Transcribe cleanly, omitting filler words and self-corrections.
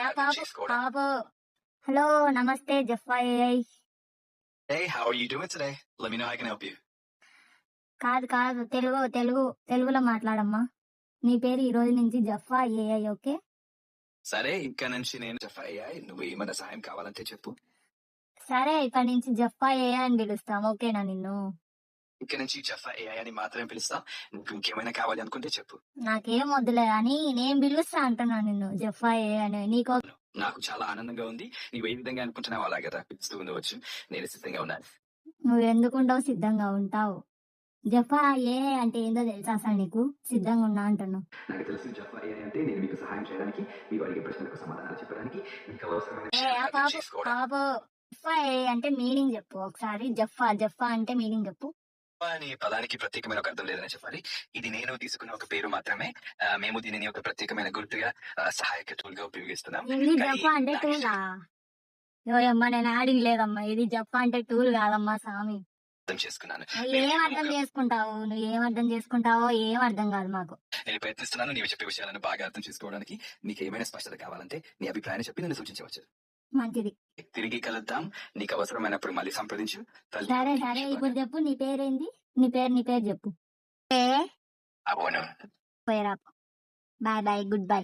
అర్థం పాపు చేసుకోవడం. పాపు హలో నమస్తే జఫ్ఫా AI. Hey, how are you doing today? Let me know how I can help you. కాదు కాదు తెలుగులో మాట్లాడమ్మా. నీ పేరు ఈ రోజు నుంచి జఫ్ఫా ఏఐ. ఓకే సరే, ఇక్కడ నుంచి నేను చెప్పయ్యా, నువ్వు ఏమైనా సహాయం కావాలంటే చెప్పు. సరే, ఇక్కడి నుంచి జఫ్ఫా ఏఐ అని పిలుస్తాం. ఓకేనా నిన్ను? ఇక్కడ నుంచి జఫా ఏఐ అని మాత్రమే పిలుస్తా. నీకు ఇంకేమైనా కావాలి అనుకుంటే చెప్పు. నాకేం వద్దులే అని నేను పిలుస్తా అంటున్నా నిన్ను జఫ్ఫా ఏఐ అని. నీకు నాకు చాలా ఆనందంగా ఉంది. నువ్వు ఏ విధంగా అనుకుంటున్నావు అలాగే పిలుస్తూ ఉండవచ్చు. నేను సిద్ధంగా ఉన్నాను. నువ్వు ఎందుకుంటావు సిద్ధంగా ఉంటావు? జఫా ఏఐ అంటే ఏందో తెలుసా అసలు నీకు? సిద్ధంగా ఉన్నా అంటున్నావు. నాకు తెలిసిన జఫా ఏఐ అంటే నేను మీకు సహాయం చేయడానికి, మీకు అడిగే ప్రశ్నలకు సమాధానాలు చెప్పడానికి, మీకు అవసరమైన ఏ విషయాలను ఆ అర్థం పాపు చేసుకోవడం. పాపు జఫ్ఫా ఏఐ అంటే మీనింగ్ చెప్పు ఒకసారి. జఫ్ఫా అంటే మీనింగ్ చెప్పు. అనే పదానికి ప్రత్యేకమైన ఒక అర్థం లేదని చెప్పాలి. ఇది నేను తీసుకున్న ఒక పేరు మాత్రమే. మేము దీనిని ఒక ప్రత్యేకమైన గుర్తుగా సహాయక టూల్ గా ఉపయోగిస్తున్నాం. ఇది కానీ జఫా అంటే నాకు టూలా? ఓయమ్మా నేను ఆడికి లేదమ్మా. ఇది జఫా అంటే టూల్ కాదమ్మా స్వామి. అర్థం చేసుకున్నాను. నువ్వు ఏం అర్థం చేసుకుంటావో ఏం అర్థం కాదు మాకు. నేను ప్రయత్నిస్తున్నాను నీవు చెప్పే విషయాలను బాగా అర్థం చేసుకోవడానికి. నీకు ఏమైనా స్పష్టత కావాలంటే నీ అభిప్రాయాన్ని చెప్పి నన్ను సూచించవచ్చు. మంచిది. తిరిగి కలుద్దాం. నీకు అవసరమైనప్పుడు మళ్ళీ సంప్రదించు. తల్లి సరే నీకు సరే, శుభాకాంక్షలు. ఇప్పుడు చెప్పు నీ పేరేంది? నీ పేరు చెప్పు. అవును. పోయరా. Bye bye, good bye.